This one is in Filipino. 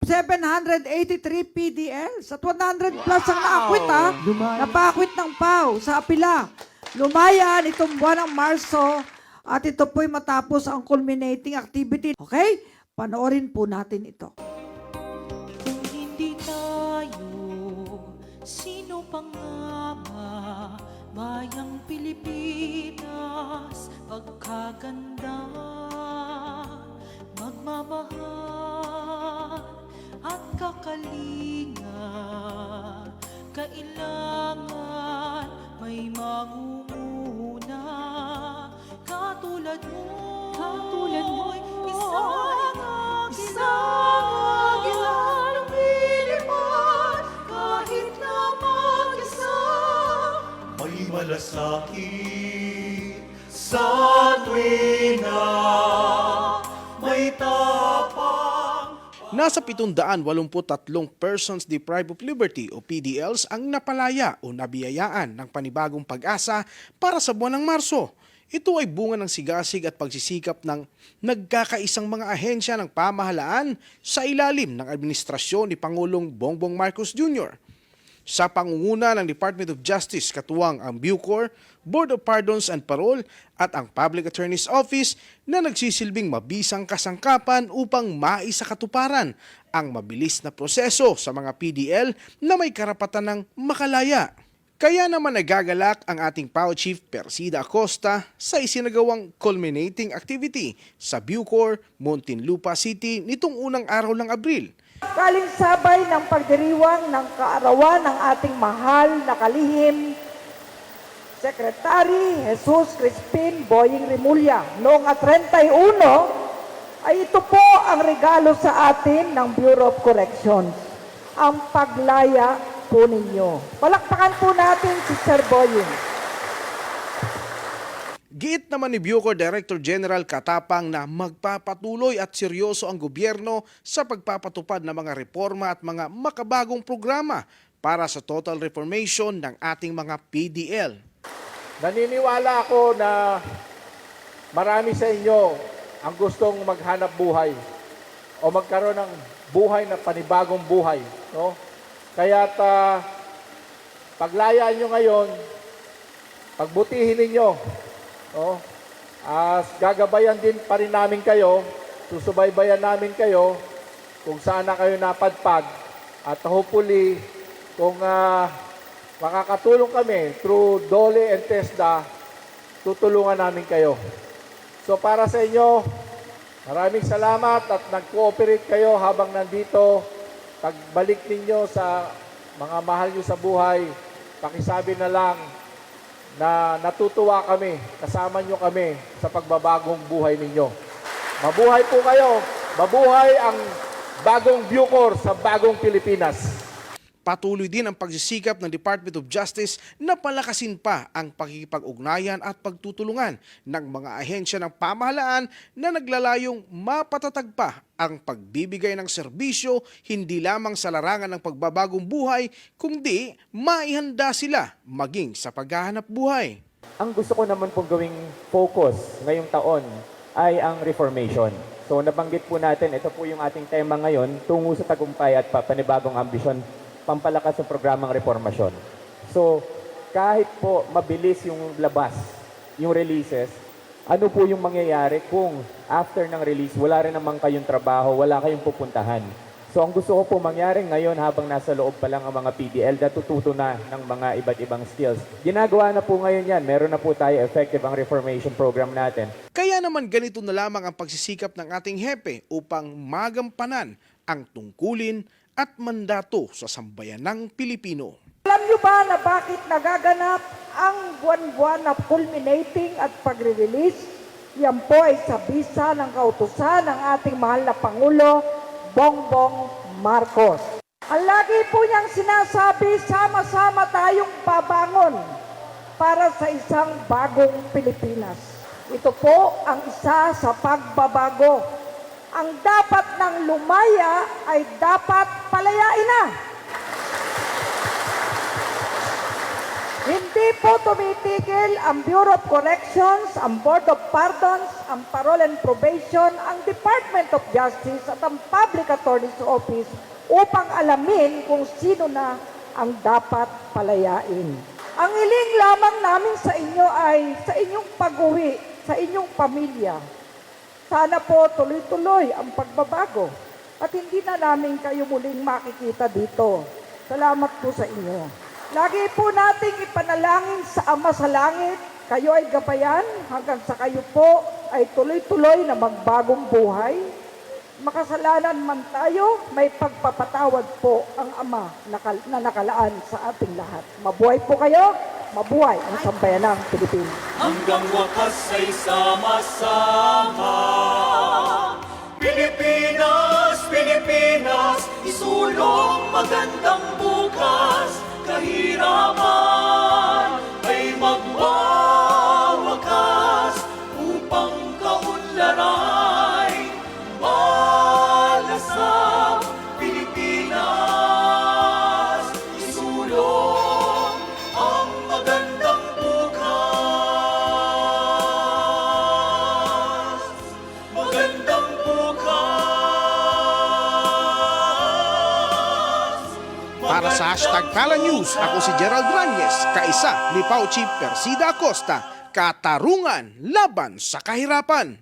783 PDLs at 100 plus ang naakwit Napakwit ng PAW sa apila. Lumayan itong buwan ng Marso at ito po'y matapos ang culminating activity. Okay? Panoorin po natin ito. Kung hindi tayo, sino pang nga bayang Pilipinas, pagkaganda, magmamahal at kakalinga, kailangan may mangunguna katulad mo, isang agilang lumilipad kahit na mag-isa. May malasakit sa tuwina, may tapang. Nasa 783 persons deprived of liberty o PDLs ang napalaya o nabiyayaan ng panibagong pag-asa para sa buwan ng Marso. Ito ay bunga ng sigasig at pagsisikap ng nagkakaisang mga ahensya ng pamahalaan sa ilalim ng administrasyon ni Pangulong Bongbong Marcos Jr. Sa pangunguna ng Department of Justice, katuwang ang Bucor, Board of Pardons and Parole at ang Public Attorney's Office na nagsisilbing mabisang kasangkapan upang maisakatuparan ang mabilis na proseso sa mga PDL na may karapatan ng makalaya. Kaya naman nagagalak ang ating PAO Chief Persida Acosta sa isinagawang culminating activity sa Bucor, Muntinlupa City nitong unang araw ng Abril. Kalinsabay ng pagdiriwang ng kaarawan ng ating mahal na kalihim, Secretary Jesus Crispin Boying Rimulya. Noong 31 ay ito po ang regalo sa atin ng Bureau of Corrections, ang paglaya po ninyo. Palakpakan po natin si Sir Boying. Giit naman ni Bucor Director General Katapang na magpapatuloy at seryoso ang gobyerno sa pagpapatupad ng mga reforma at mga makabagong programa para sa total reformation ng ating mga PDL. Naniniwala ako na marami sa inyo ang gustong maghanap buhay o magkaroon ng buhay na panibagong buhay, no? Kaya't paglayaan nyo ngayon, pagbutihin ninyo, no? Gagabayan din pa rin namin kayo, susubaybayan namin kayo kung saan na kayo napadpad at hopefully kung makakatulong kami through DOLE and TESDA, tutulungan namin kayo. So para sa inyo, maraming salamat at nag-cooperate kayo habang nandito. Pagbalik ninyo sa mga mahal nyo sa buhay, pakisabi na lang na natutuwa kami, kasama nyo kami sa pagbabagong buhay ninyo. Mabuhay po kayo, mabuhay ang bagong Bucor sa bagong Pilipinas. Patuloy din ang pagsisikap ng Department of Justice na palakasin pa ang pakikipag-ugnayan at pagtutulungan ng mga ahensya ng pamahalaan na naglalayong mapatatag pa ang pagbibigay ng serbisyo hindi lamang sa larangan ng pagbabagong buhay, kundi maihanda sila maging sa paghahanap buhay. Ang gusto ko naman pong gawing focus ngayong taon ay ang reformation. So nabanggit po natin, ito po yung ating tema ngayon, tungo sa tagumpay at panibagong ambisyon, pampalakas sa programang reformasyon. So, kahit po mabilis yung labas, yung releases, ano po yung mangyayari kung after ng release, wala rin naman kayong trabaho, wala kayong pupuntahan. So, ang gusto ko po mangyari ngayon habang nasa loob pa lang ang mga PDL, natututo na ng mga iba't ibang skills. Ginagawa na po ngayon yan. Meron na po tayo effective ang reformation program natin. Kaya naman ganito na lamang ang pagsisikap ng ating hepe upang magampanan ang tungkulin at mandato sa sambayanang Pilipino. Alam niyo ba na bakit nagaganap ang buwan-buwan na culminating at pagre-release? Yan po ay sa bisa ng kautusan ng ating mahal na Pangulo, Bongbong Marcos. Ang lagi po niyang sinasabi, sama-sama tayong babangon para sa isang bagong Pilipinas. Ito po ang isa sa pagbabago. Ang dapat ng lumaya ay dapat palayain na. Hindi po tumitigil ang Bureau of Corrections, ang Board of Pardons, ang Parole and Probation, ang Department of Justice at ang Public Attorney's Office upang alamin kung sino na ang dapat palayain. Ang hiling lamang namin sa inyo ay sa inyong pag-uwi, sa inyong pamilya. Sana po tuloy-tuloy ang pagbabago at hindi na namin kayo muling makikita dito. Salamat po sa inyo. Lagi po nating ipanalangin sa Ama sa Langit, kayo ay gabayan hanggang sa kayo po ay tuloy-tuloy na magbagong buhay. Makasalanan man tayo, may pagpapatawad po ang Ama na nakalaan sa ating lahat. Mabuhay po kayo, mabuhay ang sambayanang Pilipinas. Hanggang wakas ay sama-sama. Pilipinas, Pilipinas, isulong magandang bukas. Kahirapan ay magwawakas upang kaunlaray malasang Pilipinas. Isulong ang magandang bukas. Magandang bukas. Para sa #Pala News, ako si Gerald Ranyes, kaisa ni Pauchi Persida Acosta, katarungan laban sa kahirapan.